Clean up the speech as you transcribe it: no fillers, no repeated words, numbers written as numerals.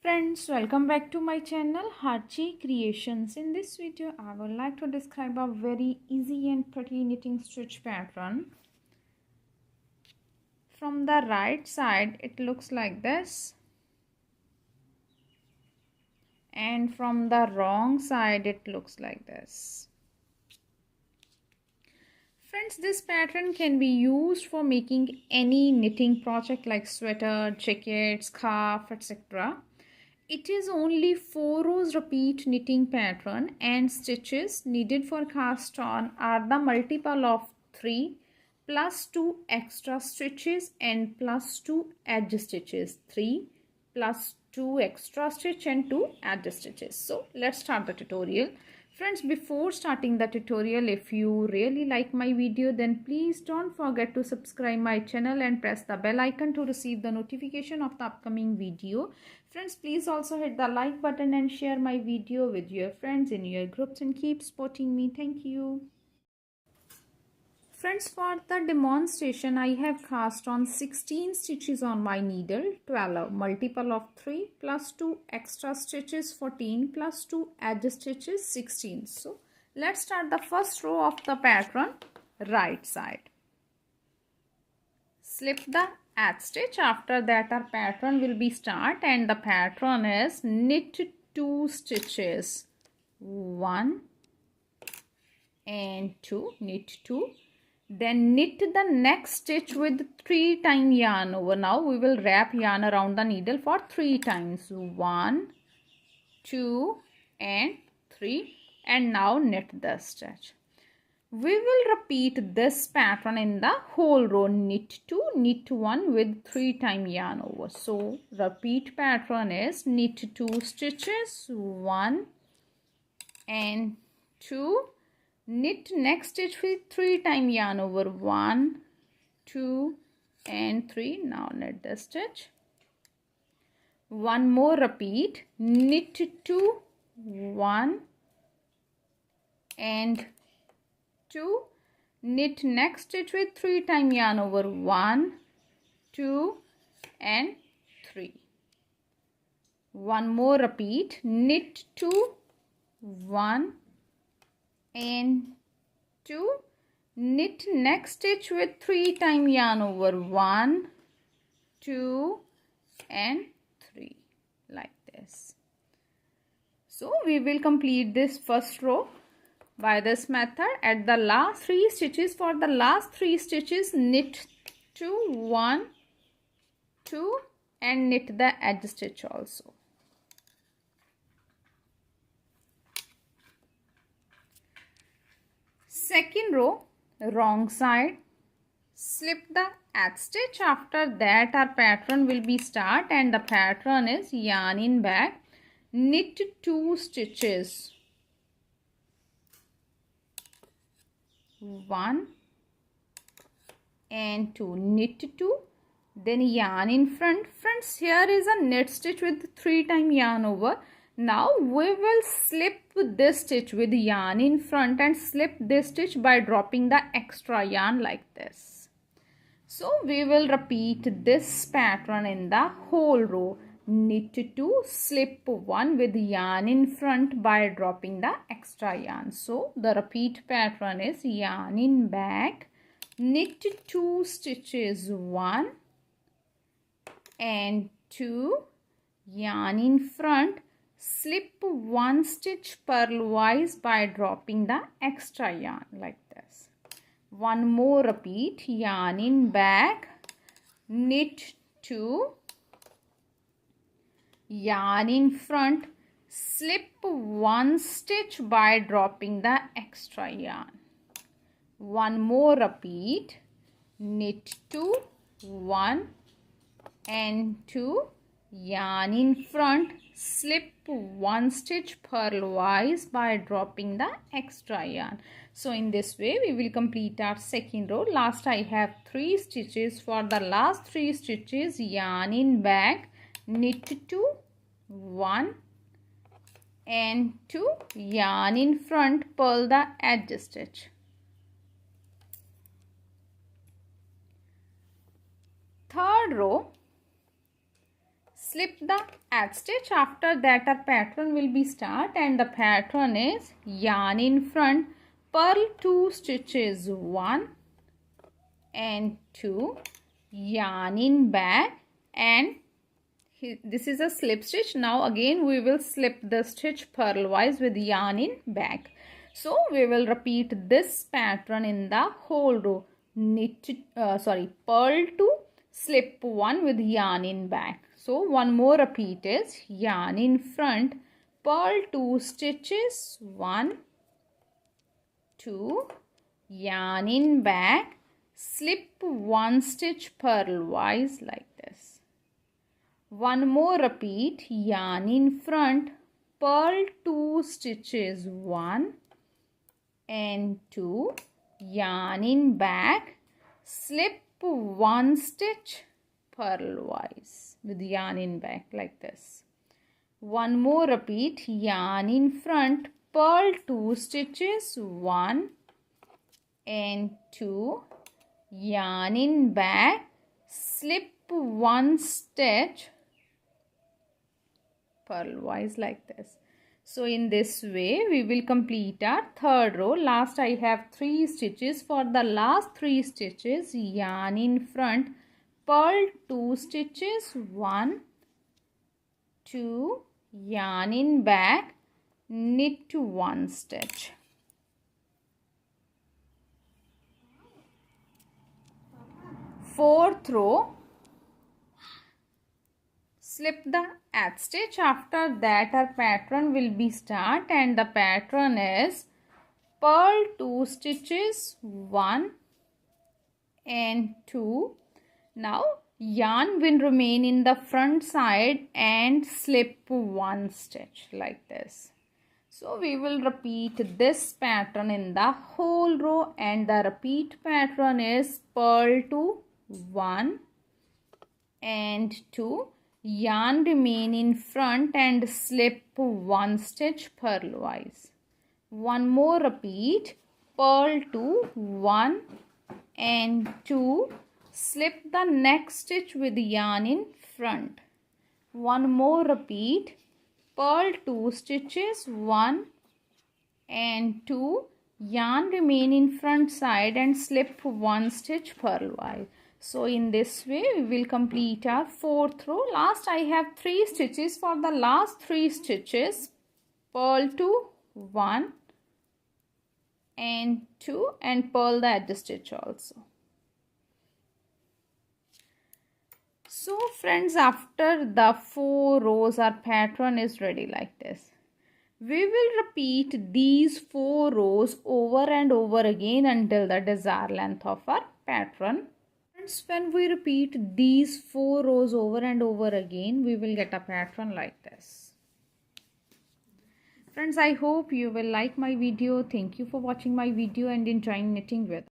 Friends, welcome back to my channel Harji Creations. In this video I would like to describe a very easy and pretty knitting stitch pattern. From the right side it looks like this, and from the wrong side it looks like this. Friends, this pattern can be used for making any knitting project like sweater, jacket, scarf, etc. It is only 4 rows repeat knitting pattern, and stitches needed for cast on are the multiple of 3 plus 2 extra stitches and plus 2 edge stitches. 3 plus 2 extra stitch and 2 edge stitches. So let's start the tutorial. Friends, before starting the tutorial, if you really like my video, then please don't forget to subscribe my channel and press the bell icon to receive the notification of the upcoming video. Friends, please also hit the like button and share my video with your friends in your groups and keep supporting me. Thank you. Friends, for the demonstration, I have cast on 16 stitches on my needle, 12 multiple of 3 plus 2 extra stitches, 14 plus 2 edge stitches, 16. So let's start the first row of the pattern, right side. Slip the edge stitch. After that our pattern will be start, and the pattern is knit 2 stitches, 1 and 2, knit 2. Then knit the next stitch with 3 times yarn over. Now we will wrap yarn around the needle for 3 times. 1, 2 and 3, and now knit the stitch. We will repeat this pattern in the whole row. Knit 2, knit 1 with 3 times yarn over. So repeat pattern is knit 2 stitches, 1 and 2. Knit next stitch with 3 times yarn over. 1, 2 and 3. Now knit the stitch. One more repeat. Knit 2, 1 and 2. Knit next stitch with 3 times yarn over. 1, 2 and 3. One more repeat. Knit 2, 1 and 2. Knit next stitch with 3 times yarn over. 1, 2 and 3, like this. So we will complete this first row by this method. At the last 3 stitches, for the last 3 stitches, knit 2, 1, 2 and knit the edge stitch also. Second row, wrong side. Slip the edge stitch. After that our pattern will be start, and the pattern is yarn in back, knit 2 stitches, 1 and 2, knit 2, then yarn in front. Friends, here is a knit stitch with 3 times yarn over. Now we will slip this stitch with yarn in front and slip this stitch by dropping the extra yarn like this. So we will repeat this pattern in the whole row. Knit 2, slip 1 with yarn in front by dropping the extra yarn. So the repeat pattern is yarn in back, knit 2 stitches, 1 and 2, yarn in front, slip 1 stitch purlwise by dropping the extra yarn like this. One more repeat. Yarn in back, knit 2, yarn in front, slip 1 stitch by dropping the extra yarn. One more repeat. Knit 2, 1 and 2, yarn in front, slip 1 stitch purlwise by dropping the extra yarn. So in this way we will complete our second row. Last I have 3 stitches. For the last 3 stitches, yarn in back, knit 2, 1 and 2, yarn in front, purl the edge stitch. Third row, slip the edge stitch. After that our pattern will be start, and the pattern is yarn in front, purl 2 stitches, 1 and 2, yarn in back, and this is a slip stitch. Now again we will slip the stitch purlwise with yarn in back. So we will repeat this pattern in the whole row. Purl 2, slip 1 with yarn in back. So one more repeat is yarn in front, purl 2 stitches, 1, 2, yarn in back, slip 1 stitch purlwise like this. One more repeat, yarn in front, purl 2 stitches, 1 and 2, yarn in back, slip 1 stitch purlwise with yarn in back like this. One more repeat, yarn in front, purl 2 stitches, 1 and 2, yarn in back, slip 1 stitch purlwise like this. So in this way we will complete our third row. Last I have 3 stitches. For the last 3 stitches, yarn in front, purl 2 stitches, 1, 2, yarn in back, knit 1 stitch. Fourth row, slip the edge stitch. After that our pattern will be start, and the pattern is purl 2 stitches, 1 and 2. Now yarn will remain in the front side and slip 1 stitch like this. So we will repeat this pattern in the whole row, and the repeat pattern is purl 2, 1 and 2, yarn remain in front and slip 1 stitch purlwise. One more repeat, purl 2, 1 and 2, slip the next stitch with yarn in front. One more repeat, purl 2 stitches, 1 and 2, yarn remain in front side and slip 1 stitch purlwise. So in this way we will complete our fourth row. Last I have 3 stitches. For the last 3 stitches, purl 2, 1 and 2, and purl the edge stitch also. So friends, after the 4 rows our pattern is ready like this. We will repeat these 4 rows over and over again until the desired length of our pattern. When we repeat these 4 rows over and over again, we will get a pattern like this. Friends, I hope you will like my video. Thank you for watching my video and enjoying knitting with.